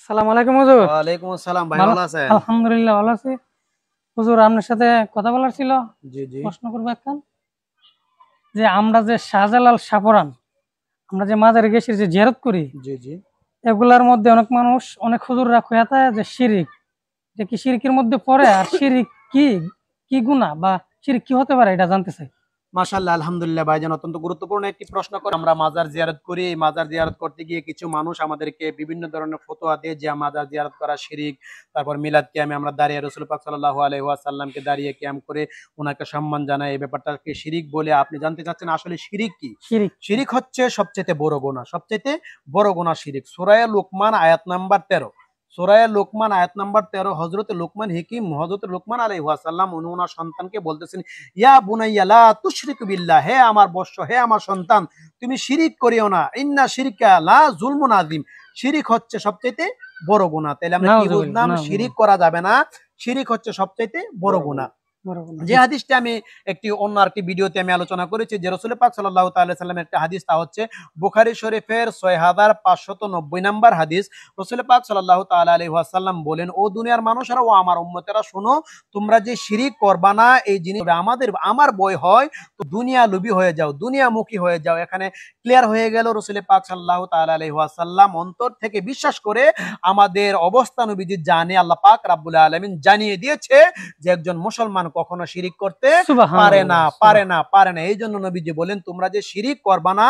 আসসালামু আলাইকুম হুজুর। ওয়ালাইকুম আসসালাম ভাই, ভালো, ভালো আছেন? আলহামদুলিল্লাহ ভালো আছি। হুজুর আপনার সাথে কথা বলার ছিল, জি জি প্রশ্ন করবো একটা। যে আমরা যে শাহজালাল সাপরান, আমরা যে মাজারে গেছি যে জিয়ারত করি, জি জি এগুলার মধ্যে অনেক মানুষ, অনেক হুজুররা কইয়া থাকে যে শিরিক, যে কি শিরিকের মধ্যে পড়ে, আর শিরিক কি, কি গুনাহ বা শিরিক কি হতে পারে এটা জানতে চাই। মাশাআল্লাহ, আলহামদুলিল্লাহ ভাইজান, অত্যন্ত গুরুত্বপূর্ণ একটি প্রশ্ন করে। আমরা মাজার জিয়ারত করি, এই মাজার জিয়ারত করতে গিয়ে কিছু মানুষ আমাদেরকে বিভিন্ন ধরনের ফতোয়া দেয় যে মাজার জিয়ারত করা শিরিক। তারপর মিলাদ কিয়ামে আমরা দাঁড়িয়ে রাসূল পাক সাল্লাল্লাহু আলাইহি ওয়াসাল্লামকে দাঁড়িয়ে কিয়াম করে ওনাকে সম্মান জানাই, এই ব্যাপারটাকে শিরিক বলে। আপনি জানতে চাচ্ছেন আসলে শিরিক কি? শিরিক। শিরিক হচ্ছে সবচেয়ে বড় গুনাহ, সবচেয়ে বড় গুনাহ শিরিক। সূরা লুকমান আয়াত নাম্বার 13, সূরা লুকমান আয়াত নাম্বার 13, হযরত লুকমান হিকিম, হযরত লুকমান আলাইহিস সালাম উনি ওনার সন্তানকে বলতেছেন, ইয়া বুনাইয়া লা তুশরিক বিল্লাহ, হে আমার বৎস, হে আমার সন্তান, তুমি শিরিক করিও না। ইন্না শিরকা লা যুলমুন আযীম, শিরিক হচ্ছে সবচাইতে বড় গুনাহ। তাহলে আমরা কি নাউজুবিল্লাহ, বুঝলাম? শিরিক নাউজুবিল্লাহ। করা যাবে না, শিরিক হচ্ছে সবচাইতে বড় গুনাহ। বড় গুনাহ, যে জি। হাদিসটা আমি অন্য আরেকটি ভিডিওতে আমি আলোচনা করেছি, যে রাসূল পাক সাল্লাল্লাহু তাআলা সাল্লামের একটা হাদিস, তা হচ্ছে বুখারী শরীফের 6590 নাম্বার হাদিস। রাসূল পাক সাল্লাল্লাহু তাআলা আলাইহি ওয়াসাল্লাম বলেন, ও দুনিয়ার মানুষেরা, ও আমার উম্মতেরা, শোনো, তোমরা যে শিরিক করবা না, এই জিনিস আমার ভয় হয় তো দুনিয়া লোভী হয়ে যাও, দুনিয়ামুখী হয়ে যাও। এখানে ক্লিয়ার হয়ে গেল রাসূল পাক সাল্লাল্লাহু তাআলা আলাইহি ওয়াসাল্লাম অন্তর থেকে বিশ্বাস করে আমাদের অবস্থা নবীজি জানে, আল্লাহ পাক রাব্বুল আলামিন জানিয়ে দিয়েছে যে একজন মুসলমান কখনো শিরিক করতে পারে না, সুবহানাল্লাহ, পারে না, পারে না। এই জন্য নবীজি বলেন, তোমরা যে শিরিক করবা না,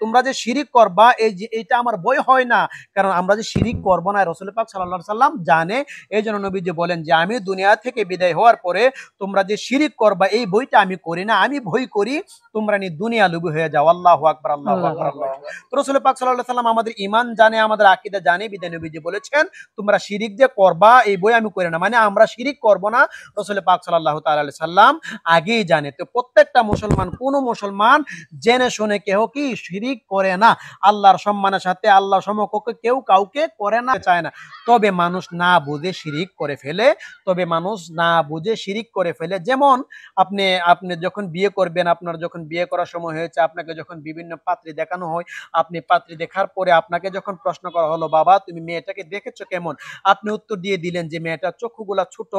তোমরা যে শিরিক করবা, এই যে এটা আমার ভয় হয় না, কারণ আমরা যে শিরিক করব না রাসূল পাক সাল্লাল্লাহু আলাইহি সাল্লাম জানে। এই জন্য নবীজি বলেন যে আমি দুনিয়া থেকে বিদায় হওয়ার পরে তোমরা যে শিরিক করবা, এই ভয়টা আমি করি না, আমি ভয় করি তোমরা নি দুনিয়া লোভী হয়ে যাও। আল্লাহু আকবার, আল্লাহু আল্লাহু আকবার, আল্লাহু আকবার। আকবার। তো রাসূল পাক সাল্লাল্লাহু আলাইহি সাল্লাম আমাদের ঈমান জানে, আমাদের আকীদা জানে, বিদায় নবীজি বলেছেন তোমরা শিরিক যে করবা, এই ভয় আমি করি না, মানে আমরা শিরিক করব না, রাসূল পাক সাল্লাল্লাহু তাআলা আলাইহি সাল্লাম আগেই জানে। তো প্রত্যেকটা মুসলমান, কোন মুসলমান জেনে শুনে কেউ কি শিরিক করে না। আল্লাহর সম্মানের সাথে আল্লাহ সমকক্ষ কেউ কাউকে করে না, চায় না। তবে মানুষ না বুঝে শিরিক করে ফেলে, তবে মানুষ না বুঝে শিরিক করে ফেলে। যেমন আপনি আপনি যখন বিয়ে করবেন, আপনার যখন বিয়ে করার সময় হয়েছে, আপনাকে যখন বিভিন্ন পাত্রী দেখানো হয়, আপনি পাত্রী দেখার পরে আপনাকে যখন প্রশ্ন করা হলো, বাবা তুমি মেয়েটাকে দেখেছো কেমন, আপনি উত্তর দিয়ে দিলেন যে মেয়েটার চক্ষুগুলা ছোট,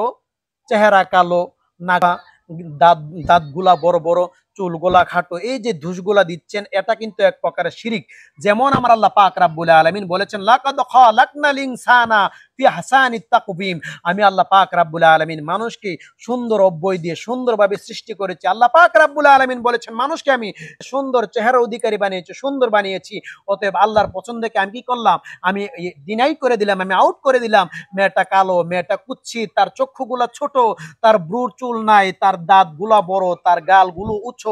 চেহারা কালো, নাগা, দাঁত দাঁতগুলা বড় বড়, চুলগুলা খাটো, এই যে ধুসগুলা দিচ্ছেন, এটা কিন্তু এক প্রকারের শিরিক। যেমন আমার আল্লাহ পাক রাব্বুল আলামিন বলেছেন, লাকাদ খালাকনাল ইনসানা ফি আহসানিত তাকওয়িম, আমি আল্লাহ পাক রাব্বুল আলামিন মানুষকে সুন্দর অব্যয় দিয়ে সুন্দরভাবে সৃষ্টি করেছি। আল্লাহ পাক রাব্বুল আলামিন বলেছেন, মানুষকে আমি সুন্দর চেহারা অধিকারী বানিয়েছি, সুন্দর বানিয়েছি। অতএব আল্লাহর পছন্দকে আমি কি করলাম, আমি ডিনাই করে দিলাম, আমি আউট করে দিলাম। মেয়েটা কালো, মেয়েটা কুচ্ছি, তার চক্ষুগুলা ছোট, তার ব্রুর চুল নাই, তার দাঁতগুলা বড়, তার গালগুলো উঁচু,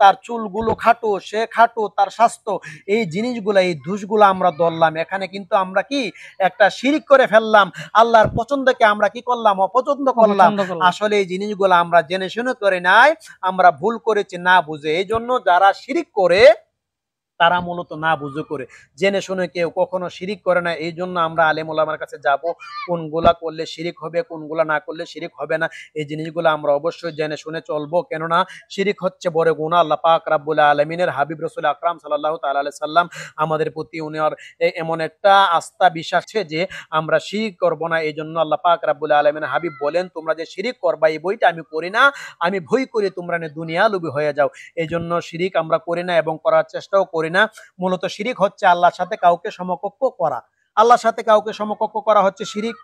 তার চুলগুলো খাটো, সে খাটো, তার স্বাস্থ্য, এই জিনিসগুলা, এই দোষগুলা আমরা ধরলাম। এখানে কিন্তু আমরা কি একটা শিরিক করে ফেললাম, আল্লাহর পছন্দকে আমরা কি করলাম, অপছন্দ করলাম। অপছন্দ করলাম। আসলে এই জিনিসগুলো আমরা জেনে শুনে করে নাই, আমরা ভুল করেছি না বুঝে। এই জন্য যারা শিরিক করে তারা মূলত না বুঝে করে, জেনে শুনে কেউ কখনো শিরিক করে না। এই জন্য আমরা আলেম ওলামার কাছে যাব, কোনগুলা করলে শিরিক হবে, কোনগুলা না করলে শিরিক হবে না, এই জিনিসগুলো আমরা অবশ্যই জেনে শুনে চলবো। কেননা শিরিক হচ্ছে বড় গুনাহ। আল্লাহ পাক রাব্বুল আলামিনের হাবিব রাসূল আকরাম সাল্লাল্লাহু তাআলা আলাইহি সাল্লাম আমাদের প্রতি উনার এমন একটা আস্থা বিশ্বাস আছে যে আমরা শিরিক করব না। এই জন্য আল্লাহ পাক রাব্বুল আলামিনের হাবিব বলেন, তোমরা যে শিরিক করবা, এই বইটা আমি করি না, আমি ভয় করি তোমরা দুনিয়া লোভী হয়ে যাও। এই জন্য শিরিক আমরা করি না এবং করার চেষ্টাও করি না। মূলত শিরিক হচ্ছে আল্লাহর সাথে কাউকে সমকক্ষ করা, আল্লাহর সাথে কাউকে সমকক্ষ করা হচ্ছে শিরিক।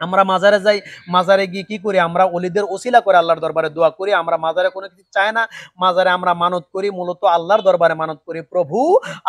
আমরা মাজারে যাই, মাজারে গিয়ে কি করি, আমরা ওলিদের ওসিলা করে আল্লাহর দরবারে দোয়া করি। আমরা মাজারে কোনো কিছু চাই না, মাজারে আমরা মানত করি, মূলত আল্লাহর দরবারে মানত করি। প্রভু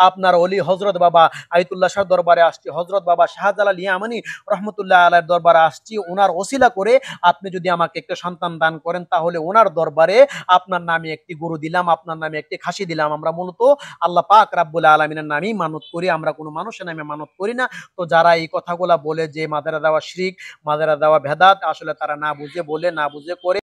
আপনার ওলি হজরত বাবা আইতুল্লাহ শাহ দরবারে আসছি, হজরত বাবা শাহজালাল ইয়ামানি রহমতুল্লাহ আলাইহির দরবারে আসছি, ওনার ওসিলা করে আপনি যদি আমাকে একটা সন্তান দান করেন, তাহলে ওনার দরবারে আপনার নামে একটি গরু দিলাম, আপনার নামে একটি খাসি দিলাম। আমরা মূলত আল্লাহ পাক রাব্বুল আলামিনের নামেই মানত করি, আমরা কোনো মানুষের নামে মানত করি না। তো যারা এই কথাগুলা বলে যে মাজারে দেওয়া শিরিক, মাজারে দেওয়া ভেদাত, আসলে তারা না বুঝে বলে, না বুঝে করে।